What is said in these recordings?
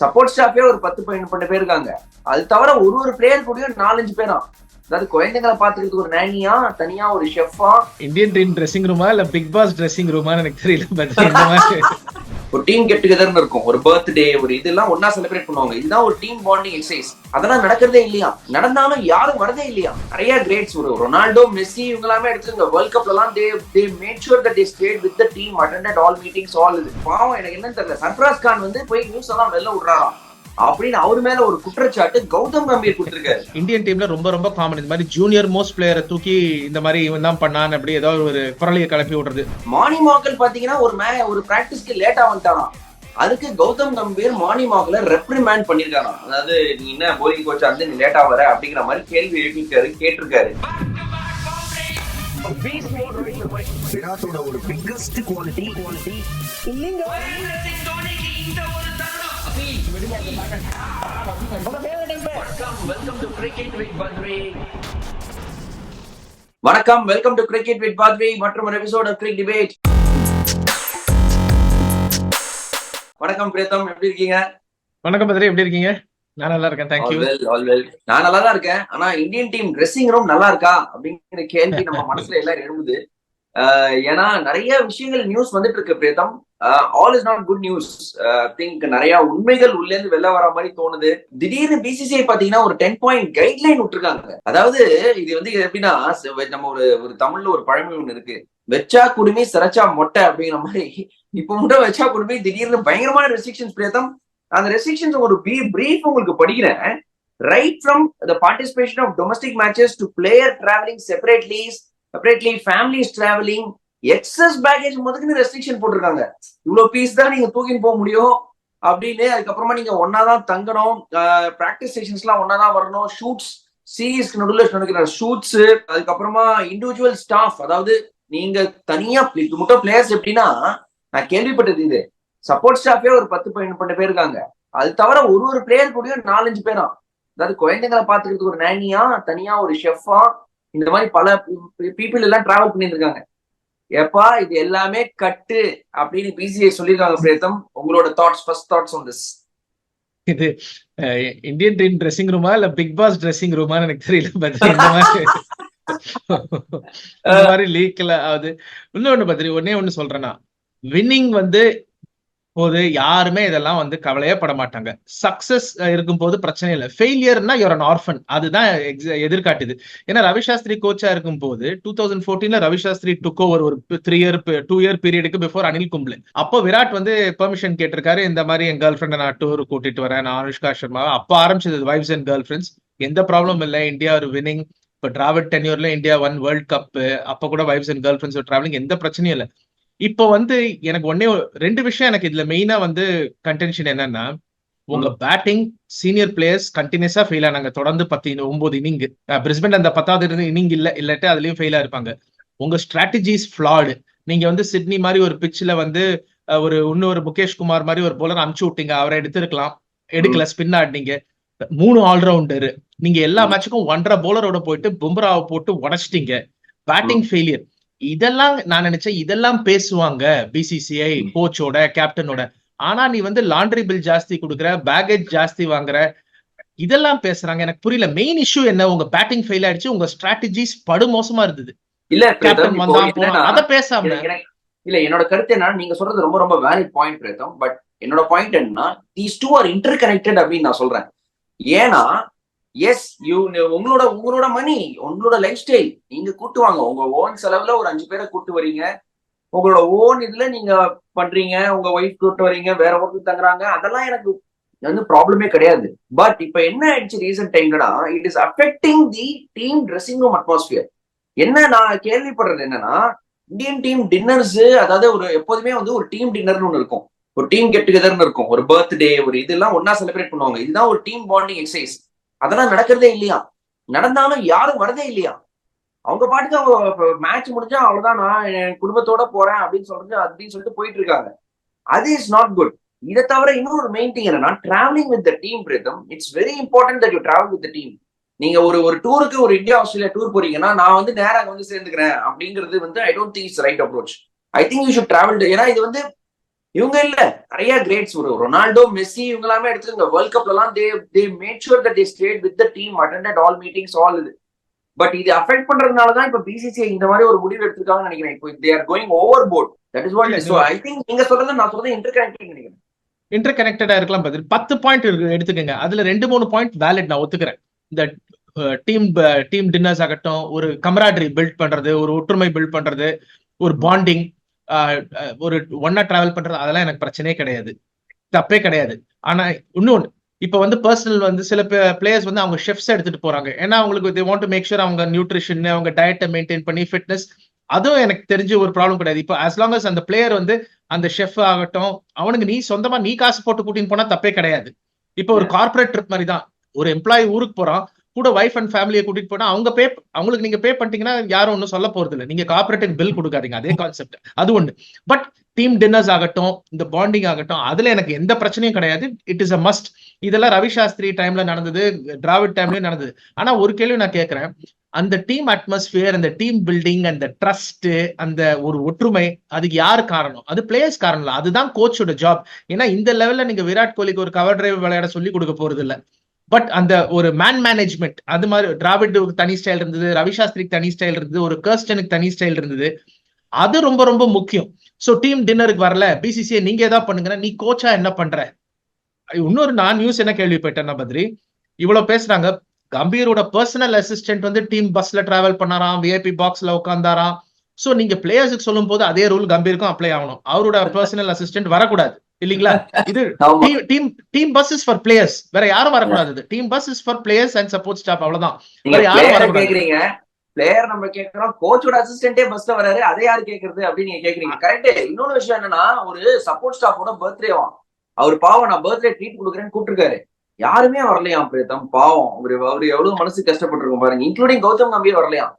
Support ஸ்டாஃபே ஒரு 10-12 பேர் இருக்காங்க. அது தவிர ஒரு பிளேயர் கூடயும் 4-5 பேரா. அதாவது குழந்தைங்களை பாத்துக்கிறதுக்கு ஒரு நேனியா, தனியா ஒரு ஷெஃபா. இந்தியன் டீம் ட்ரெஸ்ஸிங் ரூமா இல்ல பிக் பாஸ் ட்ரெஸ்ஸிங் ரூமான்னு எனக்கு தெரியல. ஒரு டீம் கெட் டுகெதர்னு இருக்கும், ஒரு பர்த்டே, ஒரு இதெல்லாம் ஒன்னா செலிப்ரேட் பண்ணுவாங்க. இதுதான் ஒரு டீம் பாண்டிங் எக்ஸசைஸ். அதெல்லாம் நடக்கிறதே இல்லையா, நடந்தாலும் யாரும் வரதே இல்லையா. நிறைய கிரேட்ஸ், ஒரு ரொனால்டோ, மெஸ்ஸி இவங்க எல்லாமே எடுத்துங்க வேர்ல்ட் கப்ல எல்லாம் they made sure that they stayed with the team, attended all meetings, all இது. பாவம் எனக்கு என்னன்னு தெரியல, சர்ஃப்ராஸ் கான் வந்து போய் நியூஸ் எல்லாம் வெளில விடுறாராம் அப்படின்னு அவர் மேல ஒரு குற்றச்சாட்டு கௌதம் கம்பீர் கொடுத்திருக்காரு. இந்தியன் டீம்ல ரொம்ப ரொம்ப காமன் இந்த மாதிரி ஜூனியர் மோஸ்ட் பிளேயரை தூக்கி இந்த மாதிரி இவன் தான் பண்ணான் அப்படி ஏதாவது ஒரு குரலையை கிளப்பி விடுறது. மார்னிங் வாக்கல் பாத்தீங்கன்னா ஒரு பிராக்டிஸ்க்கு லேட்டா வந்துட்டாராம். அதுக்கு கௌதம் கம்பீர் மார்னிங் வாக்ல ரெப்ரிமேண்ட் பண்ணிருக்காராம். அதாவது நீ என்ன போலிங் கோச்சா வந்து நீ லேட்டா வர அப்படிங்கிற மாதிரி கேள்வி எழுப்பிருக்காரு, கேட்டிருக்காரு. விராட்டோட ஒரு பிக்கஸ்ட் குவாலிட்டி இல்லைங்க. வணக்கம், welcome to cricket with pathway மற்றும் ஒரு எபிசோட் ஆஃப் கிரிக் டிபேட். வணக்கம் பிரேதம், எப்படி இருக்கீங்க? வணக்கம் பத்ரி, எப்படி இருக்கீங்க? நான் நல்லா இருக்கேன், தேங்க் யூ. நான் நல்லா தான் இருக்கேன். ஆனா இந்தியன் டீம் ட்ரெஸ்ஸிங் ரூம் நல்லா இருக்கா அப்படிங்கிற கேள்வி நம்ம மனசுல எல்லாம் எழுதுது. ஏன்னா நிறைய விஷயங்கள் நியூஸ் வந்துட்டு இருக்கு பிரேதம். All is not good news. Think நிறைய உண்மைகள் உள்ள இருந்து வெளில வர மாதிரி தோணுது. திடீர்னு பிசிசிஐ பாத்தீங்கன்னா ஒரு 10 பாயிண்ட் கைட்லைன் விட்டுருக்காங்க. அதாவது இது வந்து எப்படின்னா, நம்ம ஒரு தமிழ்ல ஒரு பழமொழி ஒண்ணு இருக்கு, வெச்சா குடுமி சிரச்சா மொட்டை அப்படிங்கிற மாதிரி. இப்ப மட்டும் வெச்சா குடுமி திடீர்னு பயங்கரமான ரெஸ்ட்ரிக்ஷன்ஸ் பிரேதம். அந்த ரெஸ்ட்ரிக்ஷன்ஸ் ஒரு பிரீஃப் உங்களுக்கு படிக்கிறேன். Right from the participation of domestic matches to player travelling separately, families travelling, excess baggage முதல்ல ரெஸ்ட்ரிக்ஷன் போட்டிருக்காங்க. இவ்வளவு பீஸ் தான் நீங்க தூக்கின்னு போக முடியும் அப்படின்னு. அதுக்கப்புறமா நீங்க ஒன்னாதான் தங்கணும், பிராக்டிஸ் செஷன்ஸ் எல்லாம் ஒன்னாதான் வரணும், ஷூட்ஸ் சீரீஸ்க்கு நடுவில் நடக்கிற ஷூட்ஸ், அதுக்கப்புறமா இண்டிவிஜுவல் ஸ்டாஃப், அதாவது நீங்க தனியா மட்டும் பிளேயர்ஸ். எப்படின்னா நான் கேள்விப்பட்டது இது, சப்போர்ட் ஸ்டாஃபே ஒரு 10-12 பேர் இருக்காங்க. அது தவிர ஒரு பிளேயர் கூடயும் 4-5 பேரா. அதாவது குழந்தைங்களை பாத்துக்கிறதுக்கு ஒரு நேனியா, தனியா ஒரு ஷெஃபா, இந்த மாதிரி பல பீப்புள் எல்லாம் டிராவல் பண்ணிட்டு இருக்காங்க. எப்பா இது எல்லாமே கட்டு அப்படின்னு பிசிஐ சொல்லிருக்காங்க. பிரேதம், உங்களோட ஃபர்ஸ்ட் தாட்ஸ் ஆன் திஸ். இது இந்தியன் டீம் ட்ரெஸ்ஸிங் ரூமா இல்ல பிக் பாஸ் ட்ரெஸ்ஸிங் ரூமான்னு எனக்கு தெரியல. இந்த மாதிரி லீக்ல ஆகுது. இன்னொன்னு பத்ரி, ஒண்ணு சொல்றேன்னா, வின்னிங் வந்து போது யாருமே இதெல்லாம் வந்து கவலையே பட மாட்டாங்க. சக்சஸ் இருக்கும் போது பிரச்சனை இல்லை. ஃபெயிலியர்னா யூர் அன் ஆர்ஃபன், அதுதான் எதிர்காட்டுது. ஏன்னா ரவிசாஸ்திரி கோச்சா இருக்கும் போது 2014 ரவிசாஸ்திரி டுக் ஓவர் ஒரு 2 இயர் பீரியடுக்கு பிஃபோர் அனில் கும்ப்ளே. அப்போ விராட் வந்து பெர்மிஷன் கேட்டிருக்காரு, இந்த மாதிரி என் கேர்ள் ஃப்ரெண்டை நான் டூர் கூட்டிட்டு வரேன், நான் அனுஷ்கா சர்மா. அப்போ ஆரம்பிச்சது வைஃப்ஸ் அண்ட் கேர்ள் ஃப்ரெண்ட்ஸ், எந்த ப்ராப்ளம் இல்லை. இந்தியா ஒரு வின்னிங், இப்போ டிராவல் டென்யூர்ல இந்தியா 1 வேர்ல்ட் கப், அப்போ கூட wife's and girl friends travelling, எந்த பிரச்சனையும் இல்லை. இப்போ வந்து எனக்கு 2 விஷயம் எனக்கு இதுல மெயினா வந்து கன்டென்ஷன் என்னன்னா, உங்க பேட்டிங் சீனியர் பிளேயர்ஸ் கண்டினியூஸா ஃபெயில் ஆனாங்க தொடர்ந்து 9 இன்னிங். பிரிஸ்பேன் அந்த 10வது இன்னிங் இல்லாட்டி அதுலயும் ஃபெயிலா இருப்பாங்க. உங்க ஸ்ட்ராட்டஜிஸ் ஃபிளாடு. நீங்க வந்து சிட்னி மாதிரி ஒரு பிட்ச்ல வந்து இன்னொரு முகேஷ் குமார் மாதிரி ஒரு போலர் அனுப்பிச்சு விட்டீங்க, அவரை எடுத்திருக்கலாம், எடுக்கல, ஸ்பின் ஆடினீங்க. 3 ஆல்ரவுண்டர், நீங்க எல்லா மேட்சுக்கும் 1.5 போலரோட போயிட்டு பும்ராவை போட்டு உடைச்சிட்டீங்க. Batting failure. இதெல்லாம் நான் நினைச்சேன், இதெல்லாம் பேசுவாங்க பிசிசிஐ கோச்சோட கேப்டனோட. ஆனா நீ வந்து லாண்ட்ரி பில் ஜாஸ்தி கொடுக்குற, பேக்கேஜ் ஜாஸ்தி வாங்குற, இதெல்லாம் பேசுறாங்க. எனக்கு புரியல மெயின் இஷ்யூ என்ன. உங்க பேட்டிங் ஃபெயில் ஆயிடுச்சு, உங்க ஸ்ட்ராட்டஜிஸ் படு மோசமா இருந்தது. இல்ல கேப்டன் வந்தா போனா அத பேசாம. இல்ல, என்னோட கருத்து என்ன, நீங்க சொல்றது ரொம்ப ரொம்ப வேலிட் பாயிண்ட் பிரேதம். பட் என்னோட பாயிண்ட் என்னன்னா, these two are interconnected அப்படின்னு நான் சொல்றேன். ஏன்னா எஸ், உங்களோட மணி, உங்களோட லைஃப் ஸ்டைல் நீங்க கூட்டுவாங்க. உங்க ஓன் செலவுல ஒரு 5 பேரை கூட்டு வரீங்க, உங்களோட ஓன் இதுல நீங்க பண்றீங்க, உங்க ஒய்ஃப் கூட்டு வரீங்க, வேற ஒருத்தர் தங்குறாங்க, அதெல்லாம் எனக்கு வந்து ப்ராப்ளமே கிடையாது. பட் இப்ப என்ன ஆயிடுச்சு ரீசன்ட் டைம்லனா, it is affecting the team dressing room atmosphere. என்ன நான் கேள்விப்படுறது என்னன்னா, இந்தியன் டீம் டின்னர்ஸ், அதாவது எப்போதுமே வந்து ஒரு டீம் டின்னர்னு ஒண்ணு இருக்கும், ஒரு டீம் கெட் டுகெதர்னு இருக்கும், ஒரு பர்த்டே, ஒரு இதெல்லாம் ஒன்னா செலிப்ரேட் பண்ணுவாங்க. இதுதான் ஒரு டீம் பாண்டிங் எக்ஸசைஸ். அதெல்லாம் நடக்கிறதே இல்லையா, நடந்தாலும் யாரும் வரதே இல்லையா. அவங்க பாட்டுக்கு அவங்க மேட்ச் முடிஞ்சா அவ்வளவுதான், நான் என் குடும்பத்தோட போறேன் அப்படின்னு சொல்லிட்டு போயிட்டு இருக்காங்க. அது இஸ் நாட் குட். இதை தவிர இன்னொரு மெயின் திங் என்னன்னா, டிராவலிங் வித் த டீம் பிரேதம். It's very important that you travel with the team. நீங்க ஒரு டூருக்கு, ஒரு இந்தியா ஆஸ்திரேலியா டூர் போறீங்கன்னா, நான் வந்து நேரா வந்து சேர்ந்துக்கிறேன் அப்படிங்கிறது வந்து I don't think it's right approach. I think you should travel. ஏன்னா இது வந்து இவங்க இல்ல, நிறைய கிரேட்ஸ், ஒரு ரொனால்டோ, மெஸ்ஸி இவங்க எல்லாமே எடுத்துங்க வேர்ல்ட் கப்ல எல்லாம் they made sure that they state with the team, attended all meetings, all இது. பட் இது அஃபெக்ட் பண்றதுனால தான் இப்ப பிசிசிஐ இந்த மாதிரி ஒரு முடிவு எடுத்திருக்காங்கன்னு நினைக்கிறேன். இப்போ they are going over board. That is what இல்ல it is. So I think நீங்க சொல்றது நான் சொல்றது இன்டர்கனெக்டட் நினைக்கிறேன். இன்டர் கனெக்டடா இருக்கலாம் பதில். 10 பாயிண்ட் எடுத்துக்கங்க, அதுல 2-3 பாயிண்ட் வேலிட், நான் ஒத்துக்கிறேன். இந்த டீம் டின்னர்ஸ் ஆகட்டும், ஒரு கமராடரி பில்ட் பண்றது, ஒரு ஒற்றுமை பில்ட் பண்றது, ஒரு பாண்டிங், ஒரு ஒன்னா டிராவல் பண்றது, அதெல்லாம் எனக்கு பிரச்சனையே கிடையாது, தப்பே கிடையாது. ஆனா இன்னொன்னு, இப்ப வந்து பர்சனல் வந்து சில பிளேயர்ஸ் வந்து அவங்க ஷெஃப்ஸ் எடுத்துட்டு போறாங்க. ஏன்னா அவங்களுக்கு they want to make sure அவங்க நியூட்ரிஷன், அவங்க டயட்டை மெயின்டைன் பண்ணி ஃபிட்னஸ், அதுவும் எனக்கு தெரிஞ்சு ஒரு ப்ராப்ளம் கிடையாது. இப்போ as long as அந்த பிளேயர் வந்து அந்த ஷெஃப் ஆகட்டும், அவனுக்கு நீ சொந்தமா நீ காசு போட்டு கூட்டின்னு போனா தப்பே கிடையாது. இப்போ ஒரு கார்பரேட் ட்ரிப் மாதிரி தான். ஒரு எம்ப்ளாயி ஊருக்கு போறான், கூட வைஃப் அண்ட் ஃபேமிலியை கூட்டிட்டு போனா அவங்களுக்கு நீங்க பே பண்ணிட்டீங்கன்னா யாரும் ஒன்றும் சொல்ல போறது இல்லை. நீங்க கார்பரேட்டுக்கு பில் கொடுக்காதீங்க, அதே கான்செப்ட் அது ஒண்ணு. பட் டீம் டின்னர்ஸ் ஆகட்டும், இந்த பாண்டிங் ஆகட்டும், அதுல எனக்கு எந்த பிரச்சனையும் கிடையாது. It is a must. இதெல்லாம் ரவி சாஸ்திரி டைம்ல நடந்தது, டிராவிட் டைம்லயும் நடந்தது. ஆனா ஒரு கேள்வி நான் கேட்கிறேன், அந்த டீம் அட்மாஸ்பியர், அந்த டீம் பில்டிங், அந்த ட்ரஸ்ட், அந்த ஒரு ஒற்றுமை, அதுக்கு யாரு காரணம்? அது பிளேயர்ஸ் காரணம் இல்ல, அதுதான் கோச்சோட ஜாப். ஏன்னா இந்த லெவல்ல நீங்க விராட் கோலிக்கு ஒரு கவர் டிரைவ் விளையாட சொல்லி கொடுக்க போறது இல்ல. பட் அந்த ஒரு மேன் மேனேஜ்மெண்ட், அது மாதிரி டிராவிடுக்கு தனி ஸ்டைல் இருந்தது, ரவி சாஸ்திரிக்கு தனி ஸ்டைல் இருந்தது, ஒரு கர்ஸ்டனுக்கு தனி ஸ்டைல் இருந்தது. அது ரொம்ப ரொம்ப முக்கியம். சோ டீம் டின்னருக்கு வரல, பிசிசிஐ நீங்க ஏதாவது பண்ணுங்கன்னா, நீ கோச்சா என்ன பண்ற? இன்னொரு நான் நியூஸ் என்ன கேள்விப்பட்டேன்னா பத்ரி, இவ்வளவு பேசுறாங்க, கம்பீரோட பர்சனல் அசிஸ்டன்ட் வந்து டீம் பஸ்ல டிராவல் பண்ணாராம், விஐபி பாக்ஸ்ல உட்கார்ந்தாராம். சோ நீங்க பிளேயர்ஸுக்கு சொல்லும் போது அதே ரூல் கம்பீருக்கும் அப்ளை ஆகணும். அவரோட பர்சனல் அசிஸ்டன்ட் வரக்கூடாது இல்லீங்களா? இது team bus is for players, வேற யாரும் வரக்கூடாது. Team bus is for players and support staff, அவ்வளவுதான். வேற யாரும் வரக்கூடாது. பிளேயர் நம்ம கேட்கிறோம், கோச்சோட அசிஸ்டன்டே பஸ்ல வராரு, அதை யாரு கேக்குறது அப்படின்னு நீங்க கேக்குறீங்க. கரெக்ட். இன்னொரு விஷயம் என்னன்னா, ஒரு சப்போர்ட் ஸ்டாஃபோட பர்த்டேவா, அவர் பாவம் நான் பர்த்டே ட்ரீட் கொடுக்குறேன்னு கூப்பிட்டுருக்காரு, யாருமே வரலையாம் பிரேத்தம். பாவம் அவரு எவ்வளவு மனசு கஷ்டப்பட்டிருக்கும் பாருங்க, இன்க்ளூடிங் கௌதம் கம்பீர் வரலையாம்.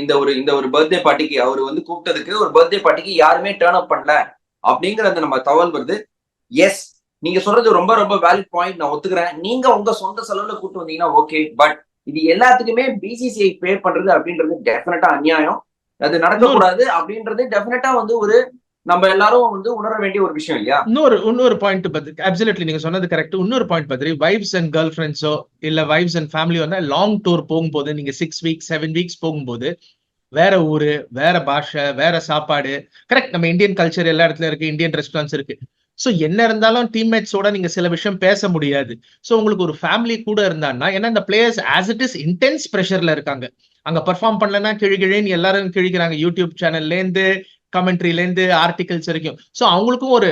இந்த ஒரு பர்த்டே பார்ட்டிக்கு அவர் வந்து கூப்பிட்டதுக்கு, ஒரு பர்த்டே பார்ட்டிக்கு யாருமே டேர்ன் அப் பண்ணல அப்படிங்கறது நம்ம தகவல் வருது. எஸ், நீங்க சொல்றது ரொம்ப ரொம்ப வேலிட் பாயிண்ட், நான் ஒத்துக்கிறேன். நீங்க உங்க சொந்த செலவுல கூட்டு வந்தீங்கன்னா ஓகே. பட் இது எல்லாத்துக்குமே பிசிசிஐ பே பண்றது அப்படின்றது டெஃபினட்டா அநியாயம். அது நடக்கக்கூடாது அப்படின்றது டெஃபினட்டா வந்து ஒரு நம்ம எல்லாரும் வந்து உணர வேண்டிய ஒரு விஷயம் இல்லையா? இன்னொரு பாயிண்ட் பத்ரி, அப்சல்யூட்லி நீங்க சொன்னது கரெக்ட். இன்னொரு point Badri, wifes and girl ஃபிரெண்ட்ஸோ இல்ல வைஃப்ஸ் அண்ட் ஃபேமிலி வந்து லாங் டூர் போகும்போது, நீங்க 6 வீக்ஸ் 7 வீக்ஸ் போகும்போது, வேற ஊரு, வேற பாஷை, வேற சாப்பாடு. கரெக்ட், நம்ம இந்தியன் கல்ச்சர் எல்லா இடத்துல இருக்கு, இந்தியன் ரெஸ்டாரண்ட்ஸ் இருக்கு. சோ என்ன இருந்தாலும் டீம்மேட்ஸோட நீங்க சில விஷயம் பேச முடியாது. சோ உங்களுக்கு ஒரு ஃபேமிலி கூட இருந்தான்னா, ஏன்னா இந்த players as it is intense பிரஷர்ல இருக்காங்க. அங்க பெர்ஃபார்ம் பண்ணலன்னா கிழிகிழின்னு எல்லாரும் கிழிக்கிறாங்க, யூடியூப் சேனல்ல இருந்து, கமெண்ட்ரில இருந்து, ஆர்டிகல்ஸ் வரைக்கும். சோ அவங்களுக்கும் ஒரு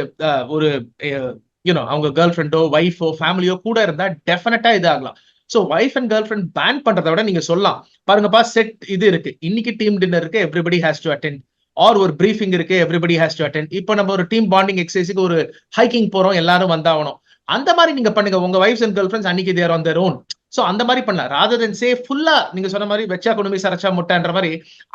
அவங்க கேர்ள் ஃப்ரெண்டோ, ஒய்ஃபோ, ஃபேமிலியோ கூட இருந்தா டெஃபினட்டா இது ஆகலாம். So wife and girlfriend ban பண்றதை விட நீங்க சொல்லலாம், பாருங்கப்பா செட் இது இருக்கு, இன்னைக்கு டீம் டின்னர் இருக்கு, everybody has to attend, or ஒரு பிரீஃபிங் இருக்கு, எவ்ரிபடி ஹேஸ் டு அட்டெண்ட். இப்போ நம்ம ஒரு டீம் பாண்டிங் எக்ஸசைஸ்க்கு ஒரு ஹைக்கிங் போறோம், எல்லாரும் வந்தாகணும். அந்த மாதிரி நீங்க பண்ணுங்க, உங்க வைஃப்ஸ் அண்ட் கேர்ள் ஃப்ரெண்ட்ஸ் அன்னைக்கு தேர் ஆன் தேர் ஓன். சோ அந்த மாதிரி பண்ணலாம், ராதர் தென் சே ஃபுல்லா நீங்க சொன்ன மாதிரி வெச்சா குடும்பி சரச்சா முட்டைன்ற மாதிரி.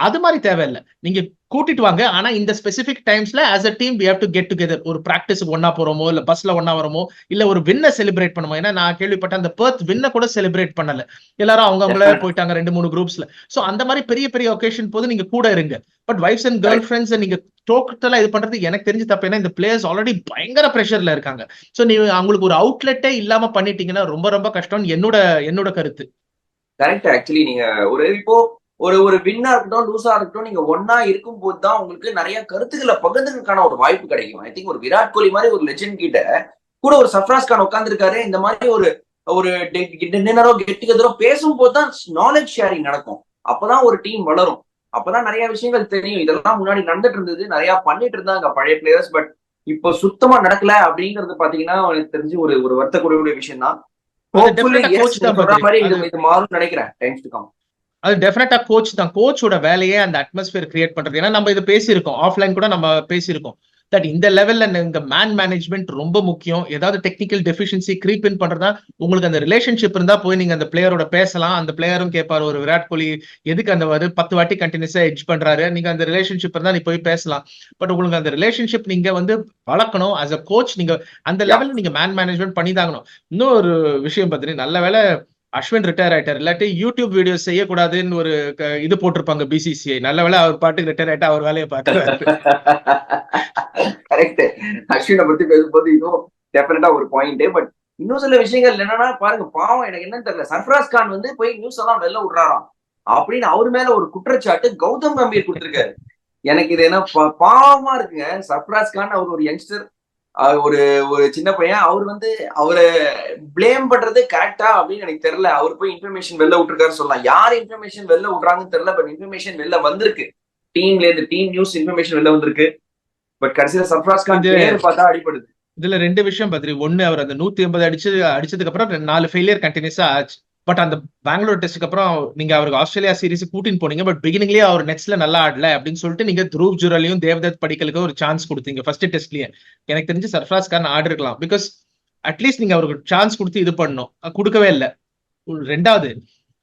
அது மாதிரி தேவையில்லை, நீங்க கூட்டிட்டு வாங்க. ஆனா இந்த ஸ்பெசிபிக் டைம்ஸ்ல as a team we have to get together. ஒரு பிராக்டிஸ்க்கு ஒன்னா போறோமோ, இல்ல பஸ்ல ஒன்னா வரமோ, இல்ல ஒரு வின்ன செலிப்ரேட் பண்ணுமோ. ஏன்னா நான் கேள்விப்பட்ட அந்த பெர்த் வின்ன கூட செலிப்ரேட் பண்ணல, எல்லாரும் அவங்களே போயிட்டாங்க 2-3 குரூப்ஸ்ல. சோ அந்த மாதிரி பெரிய பெரிய ஒகேஷன் போது நீங்க கூட இருங்க. But wife's and girl friends நீங்க டோட்டலா இது பண்றது எனக்கு தெரிஞ்சு தப்பு. ஏன்னா இந்த பிளேயர்ஸ் ஆல்ரெடி பயங்கர பிரஷர்ல இருக்காங்க. சோ நீங்க அவங்களுக்கு ஒரு அவுட்லெட்டே இல்லாம பண்ணிட்டீங்கன்னா ரொம்ப ரொம்ப கஷ்டம், என்னோட கருத்து. கரெக்ட். ஆக்சுவலி நீங்க இப்போ ஒரு வின்னா இருக்கட்டும், லூஸா இருக்கட்டும், நீங்க ஒன்னா இருக்கும் போது தான் உங்களுக்கு நிறைய கருத்துக்களை பகிர்ந்ததுக்கான ஒரு வாய்ப்பு கிடைக்கும். ஐ திங்க் ஒரு விராட் கோலி மாதிரி ஒரு லெஜெண்ட் கிட்ட கூட ஒரு சர்ஃப்ராஸ் கான் உட்கார்ந்துருக்காரு, இந்த மாதிரி ஒரு டின்னரோ கெட் டுகெதரோ பேசும்போது தான் நாலேஜ் ஷேரிங் நடக்கும். அப்பதான் ஒரு டீம் வளரும், அப்பதான் நிறைய விஷயங்கள் தெரியும். இதெல்லாம் முன்னாடி நடந்துட்டு இருந்தது, நிறைய பண்ணிட்டு இருந்தாங்க பழைய பிளேயர்ஸ். பட் இப்போ சுத்தமா நடக்கல அப்படிங்கிறது பாத்தீங்கன்னா எனக்கு தெரிஞ்சு ஒரு வருத்தக்கூடிய விஷயம் தான். மாறும் நினைக்கிறேன் டைம்ஸ் டு கம். அது டெஃபினட்டா கோச் தான், கோச்சோட வேலையே அந்த அட்மாஸ்பியர் கிரியேட் பண்றது. ஏன்னா நம்ம இது பேசியிருக்கோம், ஆஃப்லைன் கூட நம்ம பேசியிருக்கோம், தட் இந்த லெவல்ல இந்த மேன் மேனேஜ்மெண்ட் ரொம்ப முக்கியம். ஏதாவது டெக்னிக்கல் டெஃபிஷியன்சி கிரீப் இன் பண்றதா, உங்களுக்கு அந்த ரிலேஷன்ஷிப் இருந்தா போய் நீங்க அந்த பிளேயரோட பேசலாம். அந்த பிளேயரும் கேட்பாரு, ஒரு விராட் கோலி எதுக்கு அந்த 10 வாட்டி கண்டினியூஸா எட்ஜ் பண்றாரு, நீங்க அந்த ரிலேஷன்ஷிப் இருந்தா நீ போய் பேசலாம். பட் உங்களுக்கு அந்த ரிலேஷன்ஷிப் நீங்க வந்து வளர்க்கணும். அஸ் அ கோச் நீங்க அந்த லெவல்ல நீங்க மேன் மேனேஜ்மெண்ட் பண்ணிதாகணும். இன்னொரு விஷயம் பார்த்தீங்கன்னா, நல்ல வேலை அஸ்வின் ரிட்டையர் ஆயிட்டார். இல்லாட்டி யூடியூப் வீடியோஸ் செய்யக்கூடாதுன்னு ஒரு இது போட்டிருப்பாங்க பிசிசிஐ. நல்ல வேளை அவர் பாட்டுக்கு ரிட்டையர் ஆயிட்டா அவர் வேலையை பார்க்கிறாரு. கரெக்ட். அஸ்வினை பத்தி பேசும்போது இதுவும் டெஃபினட்டா ஒரு பாயிண்ட். பட் இன்னும் சில விஷயங்கள் என்னன்னா பாருங்க, பாவம் எனக்கு என்னன்னு தெரியல, சர்ஃப்ராஸ் கான் வந்து போய் நியூஸ் எல்லாம் வெளில விடுறாராம் அப்படின்னு அவர் மேல ஒரு குற்றச்சாட்டு கௌதம் கம்பீர் கொடுத்திருக்காரு. எனக்கு இது என்ன பாவமா இருக்குங்க. சர்ஃப்ராஸ் கான் அவர் ஒரு யங்ஸ்டர், ஒரு ஒரு சின்ன பையன், அவர் வந்து அவரை பிளேம் பண்றது கரெக்டா அப்படின்னு எனக்கு தெரியல. அவர் போய் இன்ஃபர்மேஷன் வெளில விட்டுருக்காரு சொல்லலாம். யார் இன்ஃபர்மேஷன் வெளில விடுறாங்கன்னு தெரியல. பட் இன்ஃபர்மேஷன் வெளில வந்திருக்கு, டீம்ல இருந்து டீம் நியூஸ் இன்ஃபர்மேஷன் வெளில வந்திருக்கு. பட் கடைசியில சர்ஃப்ராஸ் கான் பேர் பார்த்தா அடிபடுது. இதுல 2 விஷயம் பத்திரி. ஒண்ணு, அவர் அந்த 180 அடிச்சதுக்கு அப்புறம் 4 ஃபெயிலியர் கண்டினியூஸா ஆச்சு. பட் அந்த பெங்களூர் டெஸ்ட்டுக்கு அப்புறம் நீங்க அவருக்கு ஆஸ்திரேலியா சீரிஸ் கூட்டின்னு போனீங்க. பட் பிகினிங்லயே அவர் நெட்ஸ்ல நல்லா ஆடல அப்படின்னு சொல்லிட்டு நீங்க த்ரூவ் ஜுரலையும் தேவதத் படிக்கலுக்கும் ஒரு சான்ஸ் கொடுத்தீங்க ஃபர்ஸ்ட் டெஸ்ட்லயே. எனக்கு தெரிஞ்சு சர்ஃப்ராஸ் கான் ஆடு இருக்கலாம். பிகாஸ் அட்லீஸ்ட் நீங்க அவருக்கு சான்ஸ் கொடுத்து இது பண்ணணும், கொடுக்கவே இல்லை. 2வது,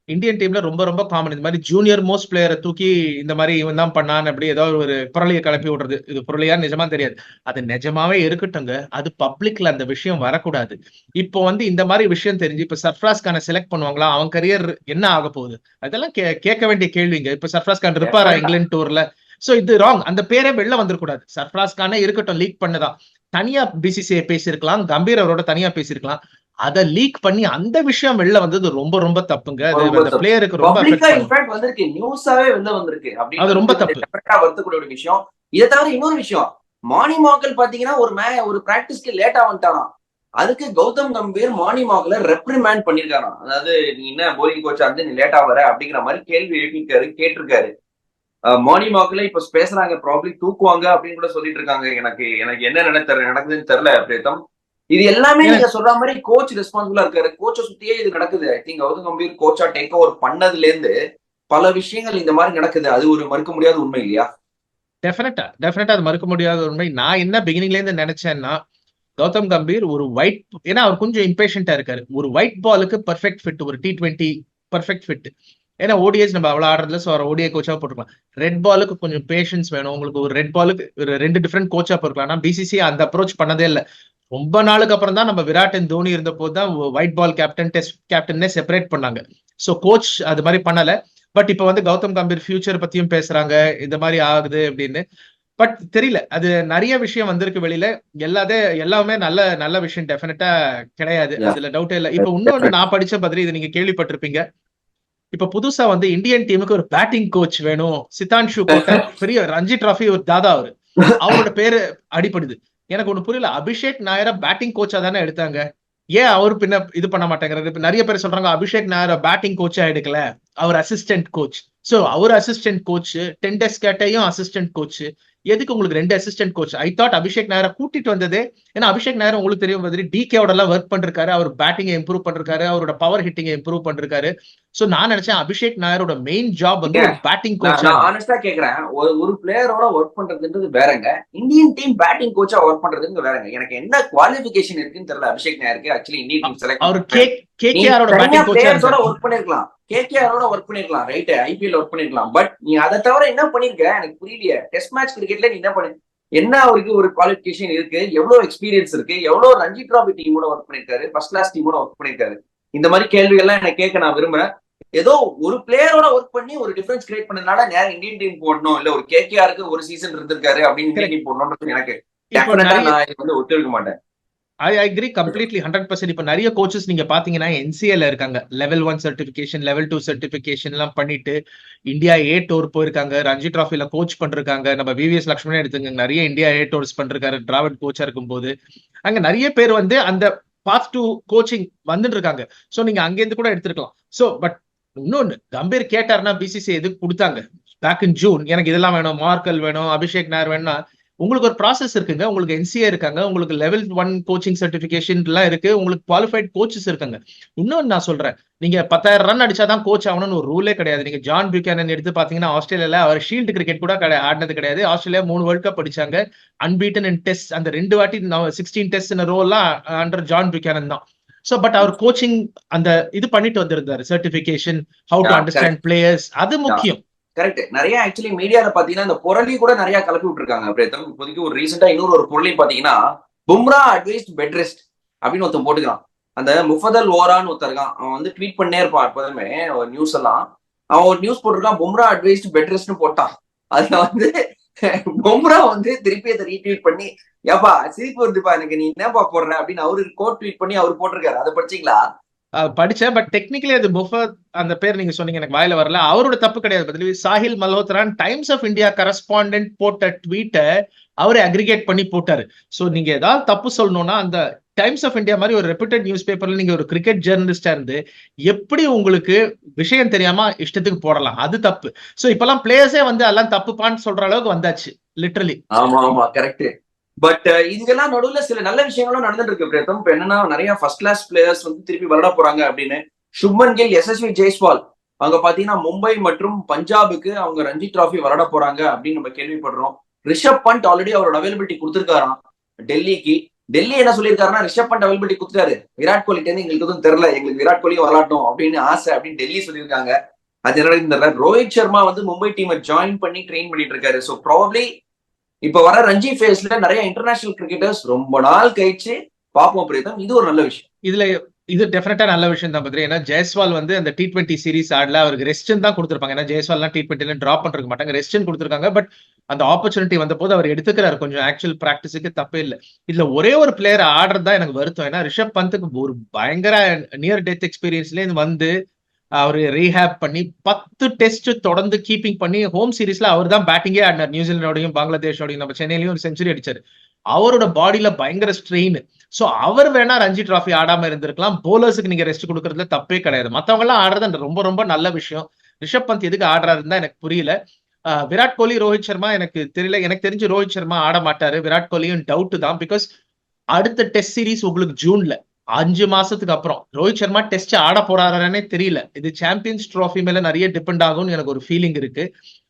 இந்தியன் டீம்ல ரொம்ப ரொம்ப காமன் இந்த மாதிரி ஜூனியர் மோஸ்ட் பிளேயரை தூக்கி இந்த மாதிரி இவன் தான் பண்ணான்னு அப்படி ஏதாவது ஒரு புரளியை கிளப்பி விடுறது. இது புரளியா நிஜமா தெரியாது, அது நிஜமாவே இருக்கட்டுங்க, அது பப்ளிக்ல அந்த விஷயம் வரக்கூடாது. இப்போ வந்து இந்த மாதிரி விஷயம் தெரிஞ்சு இப்ப சர்ஃப்ராஸ் கானை செலக்ட் பண்ணுவாங்களா, அவன் கரியர் என்ன ஆக போகுது, அதெல்லாம் கேட்க வேண்டிய கேள்விங்க. இப்ப சர்ஃப்ராஸ் கான் இருப்பாரா இங்கிலாந்து டூர்ல? சோ இது ராங். அந்த பேரே வெளில வந்துடக்கூடாது. சர்ஃப்ராஸ் கானே இருக்கட்டும், லீக் பண்ணதான் தனியா பிசிசிஐ பேசியிருக்கலாம், கம்பீர் அவரோட தனியா பேசியிருக்கலாம். அதை லீக் பண்ணி அந்த விஷயம் வெளில வந்தது ரொம்ப ரொம்ப தப்புங்க. அது பிளேயருக்கு ரொம்ப இன்ஃபேக்ட் வந்திருக்கு, நியூஸாவே வெளில வந்திருக்கு. அது ரொம்ப தப்பு, வருத்தக்கூடிய ஒரு விஷயம். இதை தவிர இன்னொரு விஷயம், மார்னிங் வாக்கல் பாத்தீங்கன்னா ஒரு பிராக்டிஸ்க்கு லேட்டா வந்துட்டாராம். அதுக்கு கௌதம் கம்பீர் மார்னிங் வாக்கல ரெப்ரிமேண்ட் பண்ணிருக்காராம். அதாவது நீ என்ன போலிங் கோச்சா வந்து நீ லேட்டா வர அப்படிங்கிற மாதிரி கேள்வி எழுப்பிருக்காரு, கேட்டிருக்காரு. மார்னிங் வாக்கல இப்ப பேசுறாங்க, ப்ராப்ளி தூக்குவாங்க அப்படின்னு கூட சொல்லிட்டு இருக்காங்க. எனக்கு என்ன நடக்குதுன்னு தெரியல பிரேத்தம். இது எல்லாமே நீங்க சொல்ற மாதிரி கோச் ரெஸ்பான்சிபிளா இருக்காரு. கோச்சை சுத்தியே இது நடக்குது. ஐ திங்க் கௌதம் கம்பீர் கோச்சா டேக் ஓவர் பண்ணதுல இருந்து பல விஷயங்கள் இந்த மாதிரி நடக்குது. அது ஒரு மறுக்க முடியாத உண்மை இல்லையா? டெஃபினட்டா அது மறுக்க முடியாத உண்மை. நான் என்ன பிகினிங்ல இருந்து நினைச்சேன்னா, கௌதம் கம்பீர் ஒரு ஒயிட், ஏன்னா அவர் கொஞ்சம் இம்பேஷண்டா இருக்காரு, ஒரு ஒயிட் பாலுக்கு பர்ஃபெக்ட் ஃபிட், ஒரு T20 பர்ஃபெக்ட் ஃபிட். ஏன்னா ஓடிஎஸ் நம்ம அவ்வளவு ஆடுறதுல, ஸோ ஓடிஐ கோச்சா போட்டுக்கலாம். ரெட் பாலுக்கு கொஞ்சம் பேஷன்ஸ் வேணும். உங்களுக்கு ஒரு ரெட் பாலுக்கு 2 டிஃப்ரெண்ட் கோச்சா போட்டுக்கலாம். ஆனா பிசிசி அந்த அப்ரோச் பண்ணதே இல்லை. ரொம்ப நாளுக்கு அப்புறம் தான் நம்ம விராட் அண்ட் தோனி இருந்த போது தான் ஒயிட் பால் டெஸ்ட் கேப்டன்னே செப்பரேட் பண்ணாங்க. ஸோ கோச் அது மாதிரி பண்ணல. பட் இப்போ வந்து கௌதம் கம்பீர் ஃபியூச்சர் பத்தியும் பேசுறாங்க, இந்த மாதிரி ஆகுது அப்படின்னு. பட் தெரியல, அது நிறைய விஷயம் வந்திருக்கு வெளியில. எல்லாமே நல்ல நல்ல விஷயம் டெஃபினட்டா கிடையாது, அதுல டவுட்டே இல்லை. இப்போ இன்னொன்னு நான் படிச்ச பத்திரி, இது நீங்க கேள்விப்பட்டிருப்பீங்க. இப்ப புதுசா வந்து இந்தியன் டீமுக்கு ஒரு பேட்டிங் கோச் வேணும். சித்தான்ஷு கோட்டர் பெரிய ரஞ்சி டிராஃபி ஒரு தாதா, அவரோட பேரு அடிப்படுது. எனக்கு ஒண்ணு புரியல, அபிஷேக் நாயரை பேட்டிங் கோச்சா தானே எடுத்தாங்க, ஏன் அவரு பின்ன இது பண்ண மாட்டேங்கிறாரு? இப்ப நிறைய பேர் சொல்றாங்க அபிஷேக் நாயரை பேட்டிங் கோச்சா எடுக்கல, அவர் அசிஸ்டன்ட் கோச். சோ அவர் அசிஸ்டன்ட் கோச், 10 டெஸ்ட் கேட்டையும் அசிஸ்டன்ட் கோச். எதுக்கு உங்களுக்கு 2 assistant coach? I thought Abhishek நாயரை கூட்டிட்டு வந்ததே, ஏன்னா அபிஷேக் நாயர் உங்களுக்கு தெரியும் மாதிரி டிகேவோட எல்லாம் ஒர்க் பண்ணிருக்காரு, அவர் பேட்டிங்கை இம்ப்ரூவ் பண்ணிருக்காரு, அவரோட பவர் ஹிட்டிங்கை இம்ப்ரூவ் பண்ணிருக்காரு. சோ நான் நினைச்சேன் அபிஷேக் நாயரோட மெயின் ஜாப் வந்து பேட்டிங் கோச். நான் ஆனஸ்டா கேக்குறேன், ஒரு பிளேயரோட ஒர்க் பண்றதுன்றது வேறங்க, இந்தியன் டீம் பேட்டிங் கோச்சா ஒர்க் பண்றதுன்னு வேறங்க. எனக்கு என்ன குவாலிஃபிகேஷன் இருக்குன்னு தெரியல அபிஷேக் நாயருக்கு. ஆக்சுவலி இந்தியன் டீம் செலக்ட் அவர் கேகேஆரோட பேட்டிங் கோச்சா ஒர்க் பண்ணிருக்கலாம், கேகேஆரோட ஒர்க் பண்ணிருக்கலாம், ரைட், ஐபிஎல் ஒர்க் பண்ணிருக்கலாம். பட் நீ அதை தவிர என்ன பண்ணிருக்க எனக்கு புரியலையே. டெஸ்ட் மேட்ச் கிரிக்கெட்ல நீ என்ன பண்ணி, என்ன அவருக்கு ஒரு குவாலிஃபிகேஷன் இருக்கு, எவ்வளவு எக்ஸ்பீரியன்ஸ் இருக்கு, எவ்வளவு ரஞ்சி டிராபி டீமோட ஒர்க் பண்ணிருக்காரு, ஃபர்ஸ்ட் கிளாஸ் டீமோட ஒர்க் பண்ணிருக்காரு. இந்த மாதிரி கேள்விகள்லாம் எனக்கு கேட்க நான் விரும்புறேன். ஏதோ ஒரு பிளேயரோட ஒர்க் பண்ணி ஒரு டிஃபரன்ஸ் கிரியேட் பண்ணதுனால நேரம் இந்தியன் டீம் போடணும், இல்ல ஒரு கேகேஆருக்கு ஒரு சீசன் இருந்திருக்காரு அப்படின்னு இந்தியன் டீம் போடணும்ன்றது எனக்கு நான் இது வந்து ஒத்துழைக்க மாட்டேன். I agree completely 100%. இப்ப நிறைய கோச்சஸ் நீங்க பாத்தீங்கன்னா NCL இருக்காங்க, லெவல் 1 சர்டிபிகேஷன், லெவல் 2 சர்டிபிகேஷன் எல்லாம் பண்ணிட்டு இந்தியா A டூர் போயிருக்காங்க, ரஞ்சி டிராஃபில கோச் பண்றாங்க. நம்ம VVS லட்சுமணன் எடுத்துங்க, நிறைய இந்தியா A டூர்ஸ் பண்றாரு டிராவிட் கோச்சா இருக்கும் போது. அங்க நிறைய பேர் வந்து அந்த பாத் டு கோச்சிங் வந்துட்டு இருக்காங்க. சோ நீங்க அங்கேருந்து கூட எடுத்துருக்கலாம். சோ பட் இன்னொன்னு, கம்பீர் கேட்டாருன்னா பிசிசி எதுக்கு கொடுத்தாங்க பேக் இன் ஜூன், எனக்கு இதெல்லாம் வேணும், மார்க்கல் வேணும், அபிஷேக் நாயர் வேணும்னா உங்களுக்கு ஒரு ப்ராசஸ் இருக்குங்க. உங்களுக்கு NCA இருக்காங்க, உங்களுக்கு லெவல் 1 கோச்சிங் சர்டிபிகேஷன் எல்லாம் இருக்கு, உங்களுக்கு குவாலிஃபைட் கோச்சஸ் இருக்காங்க. இன்னொன்னு நான் சொல்றேன், நீங்க 10,000 ரன் அடிச்சாதான் கோச் ஆகணும்னு ஒரு ரூலே கிடையாது. நீங்க ஜான் பியூக்கானன் எடுத்து பாத்தீங்கன்னா ஆஸ்திரேலியால அவர் ஷீல்டு கிரிக்கெட் கூட ஆடினது கிடையாது. ஆஸ்திரேலியா 3 வேர்ல்ட் கப் அடிச்சாங்க, அன்பீட்டன் இன் டெஸ்ட். அந்த 2 வாட்டி 16 டெஸ்ட் ரோல்லாம் அண்டர் ஜான் பியூக்கானன் தான். சோ பட் அவர் கோச்சிங் அந்த இது பண்ணிட்டு வந்திருந்தாரு, certification, how to understand players, அது முக்கியம். கரெக்ட். நிறைய ஆக்சுவலி மீடியால பாத்தீங்கன்னா இந்த பொருளி கூட நிறைய கலப்பி விட்டுருக்காங்க பிரேத்தம். இப்போதைக்கு ஒரு ரீசெண்டா இன்னொரு பொருளை பாத்தீங்கன்னா, பும்ரா அட்வைஸ்ட் பெட் ரெஸ்ட் அப்படின்னு ஒருத்தன் போட்டுக்கலாம். அந்த முஃபதல் ஓரான்னு ஒருத்தர் இருக்கான், அவன் வந்து ட்வீட் பண்ணே இருப்பான் எப்போதுமே நியூஸ் எல்லாம். அவன் ஒரு நியூஸ் போட்டிருக்கான், பும்ரா அட்வைஸ்டு பெட் ரெஸ்ட்னு போட்டான். அதுல வந்து பும்ரா வந்து திருப்பி அதை ரீட்வீட் பண்ணி, ஏப்பா சிரிப்பு வருதுப்பா எனக்கு, நீ என்னப்பா போடுற அப்படின்னு அவரு கோட் ட்வீட் பண்ணி அவர் போட்டிருக்காரு. அதை படிச்சீங்களா? படிச்சேன். பட் டெக்னிக்கலி அது முஃபத் அந்த பேர் நீங்க சொன்னீங்க, எனக்கு வாயில வரல. அவரோட தப்பு கிடையாது. பதிலி சாஹில் மல்ஹோத்ரான் டைம்ஸ் ஆஃப் இந்தியா கரஸ்பாண்டன்ட் போட்ட ட்வீட்டை அவரே அக்ரிகேட் பண்ணி போட்டாரு. சோ நீங்க ஏதாவது தப்பு சொல்லணும்னா அந்த டைம்ஸ் ஆஃப் இந்தியா மாதிரி ஒரு ரெப்யூட்டட் நியூஸ் பேப்பர்ல நீங்க ஒரு கிரிக்கெட் ஜேர்னலிஸ்டா இருந்து எப்படி உங்களுக்கு விஷயம் தெரியாம இஷ்டத்துக்கு போடலாம், அது தப்பு. சோ இப்பெல்லாம் பிளேயர்ஸே வந்து எல்லாம் தப்புப்பான்னு சொல்ற அளவுக்கு வந்தாச்சு லிட்டரலி. ஆமா ஆமா கரெக்ட். பட் இதுக்கெல்லாம் நடுவுல சில நல்ல விஷயங்களும் நடந்துட்டு இருக்கு பிரேத்தம். இப்ப என்னன்னா நிறைய ஃபர்ஸ்ட் கிளாஸ் பிளேயர்ஸ் வந்து திருப்பி விளையாட போறாங்க அப்படின்னு. சுப்மன் கில், எஸ்எஸ்வி ஜெய்ஸ்வால் அவங்க பாத்தீங்கன்னா மும்பை மற்றும் பஞ்சாபுக்கு அவங்க ரஞ்சி டிராஃபி விளையாட போறாங்க அப்படின்னு நம்ம கேள்விப்படுறோம். ரிஷப் பண்ட் ஆல்ரெடி அவரோட அவைலபிலிட்டி கொடுத்திருக்காராம் டெல்லிக்கு. டெல்லி என்ன சொல்லியிருக்காருன்னா, ரிஷப் பண்ட் அவைலபிலிட்டி கொடுத்துட்டாரு, விராட் கோலிட்டு எங்களுக்கு எதுவும் தெரியல, எங்களுக்கு விராட் கோலியும் விளையாட்டும் அப்படின்னு ஆசை அப்படின்னு டெல்லி சொல்லியிருக்காங்க. அது என்ன, ரோஹித் சர்மா வந்து மும்பை டீமை ஜாயின் பண்ணி ட்ரெயின் பண்ணிட்டு இருக்காரு. ஸோ ப்ராபப்ளி இப்ப வர ரஞ்சி ஃபேஸ்ல நிறைய இன்டர்நேஷனல் கிரிக்கெட்டர்ஸ் ரொம்ப நாள் கழிச்சு பாப்போம் பிரீதம். இது ஒரு நல்ல விஷயம். இது டெஃபினட்டா நல்ல விஷயம் தான் பத்திரி. ஏன்னா ஜெய்ஸ்வால் வந்து அந்த T20 சீரிஸ் ஆடல, அவருக்கு ரெஸ்ட் தான் கொடுத்திருப்பாங்க. ஏன்னா ஜெய்ஸ்வால்லாம் T20 டிராப் பண்றதுக்கு மாட்டாங்க, ரெஸ்ட் கொடுத்திருக்காங்க. பட் அந்த ஆப்பர்ச்சுனிட்டி வந்த போது அவர் எடுத்துக்கிறாரு. கொஞ்சம் ஆக்சுவல் பிராக்டிஸுக்கு தப்பே இல்லை. இதுல ஒரே ஒரு பிளேயர் ஆடுறது தான் எனக்கு வருத்தம். ஏன்னா ரிஷப் பந்துக்கு ஒரு பயங்கர நியர் டெத் எக்ஸ்பீரியன்ஸ்ல வந்து அவரு ரீஹேப் பண்ணி 10 டெஸ்ட் தொடர்ந்து கீப்பிங் பண்ணி ஹோம் சீரீஸ்ல அவர் தான் பேட்டிங்கே ஆடினார். நியூசிலாண்டோடையும் பங்களாதேஷோடையும் நம்ம சென்னையிலையும் ஒரு செஞ்சுரி அடிச்சாரு. அவரோட பாடியில பயங்கர ஸ்ட்ரெயின். சோ அவர் வேணா ரஞ்சி டிராஃபி ஆடாம இருந்திருக்கலாம். போலர்ஸுக்கு நீங்க ரெஸ்ட் கொடுக்கறதுல தப்பே கிடையாது. மத்தவங்க எல்லாம் ஆடுறது ரொம்ப ரொம்ப நல்ல விஷயம். ரிஷப் பந்த் எதுக்கு ஆடுறாருன்னு தான் எனக்கு புரியல. விராட் கோலி, ரோஹித் சர்மா எனக்கு தெரியல. எனக்கு தெரிஞ்சு ரோஹித் சர்மா ஆட மாட்டாரு. விராட் கோலியும் டவுட் தான். பிகாஸ் அடுத்த டெஸ்ட் சீரிஸ் உங்களுக்கு ஜூன்ல 5 மாசத்துக்கு அப்புறம் ரோஹித் சர்மா டெஸ்ட் ஆட போறாருன்னே தெரியல. இது சாம்பியன்ஸ் டிராஃபி மேல நிறைய டிபெண்ட் ஆகும்னு எனக்கு ஒரு ஃபீலிங் இருக்கு.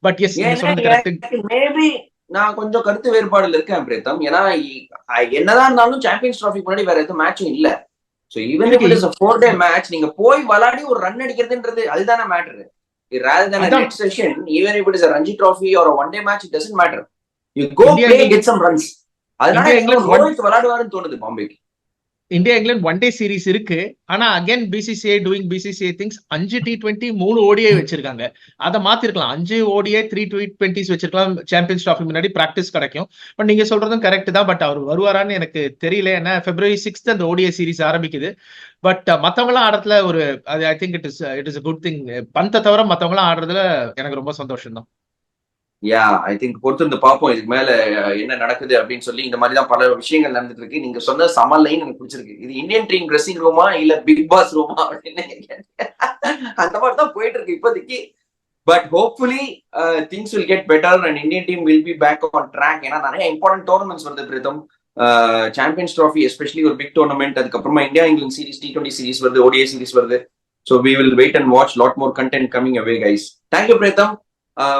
பட் எஸ், நீங்க சொன்னது கரெக்ட். மேபி நான் கொஞ்சம் கருத்து வேறுபாடுல இருக்கேன் பிரீத்தம். ஏன்னா என்னதான் இருந்தாலும் சாம்பியன்ஸ் டிராஃபி முன்னாடி வேற எதுவும் மேட்சும் இல்ல. So even if it is a 4-day match, நீங்க போய் விளையாடி ஒரு ரன் அடிக்கிறதுன்றது அதுதானே matter. Rather than a net session, even if it is a Ranji Trophy or a one-day match, it doesn't matter. You go play, get some runs. அதனால ரோஹித் விளையாடுவாருன்னு தோணுது பாம்பேக்கு. India England one day series இருக்கு. ஆனா again BCCI doing BCCI things. 5 T20 3 ODI வச்சிருக்காங்க. அதை மாத்திருக்கலாம். 5 ODI 3 T20s வச்சிருக்கலாம். Champions trophy முன்னாடி பிராக்டிஸ் கிடைக்கும். பட் நீங்க சொல்றதும் கரெக்ட் தான். பட் அவர் வருவாரான்னு எனக்கு தெரியல. ஏன்னா February 6th அந்த ODI சீரிஸ் ஆரம்பிக்குது. பட் மத்தவங்க எல்லாம் ஆடுறதுல ஒரு I think it is a good thing. பந்தை தவிர மத்தவங்க எல்லாம் ஆடுறதுல எனக்கு ரொம்ப சந்தோஷம் தான். யா, ஐ திங்க் பொறுத்திருந்து பார்ப்போம் இதுக்கு மேல என்ன நடக்குது அப்படின்னு சொல்லி. இந்த மாதிரி தான் பல விஷயங்கள் நடந்துட்டு இருக்கு. நீங்க சொன்ன சம லைன் எனக்கு பிடிச்சிருக்கு. இது இந்தியன் டீம் ட்ரெஸ்ஸிங் ரூமா இல்ல பிக் பாஸ் ரூமா அப்படின்னு அந்த மாதிரி தான் போயிட்டு இருக்கு இப்போதைக்கு. But hopefully things will get better and Indian team will be back on track. ஏன்னா நிறைய இம்பார்ட்டன்ட் டோர்னமெண்ட்ஸ் வருது பிரீத்தம். சாம்பியன்ஸ் ட்ராஃபி எஸ்பெஷலி ஒரு பிக் டோர்னமெண்ட். அதுக்கப்புறமா India England series, T20 series வருது, ODI சீரிஸ் வருது. So we will wait and watch lot more content coming away guys. Thank you Preetham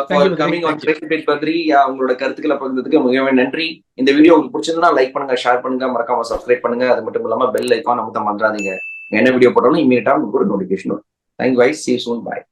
for coming on Cricket Badri. உங்களோட கருத்துக்களை பகிர்ந்ததுக்கு மிகவும் நன்றி. இந்த வீடியோ உங்களுக்கு பிடிச்சிருந்தா லைக் பண்ணுங்க, ஷேர் பண்ணுங்க, மறக்காம சப்ஸ்கிரைப் பண்ணுங்க. அது மட்டும் இல்லாம பெல் ஐகான் அமுத்த மறந்துடாதீங்க. என்ன வீடியோ போட்டாலும் இமீடியட்டா உங்களுக்கு ஒரு நோட்டிபிகேஷன் வரும். Thank you guys. See you soon. Bye.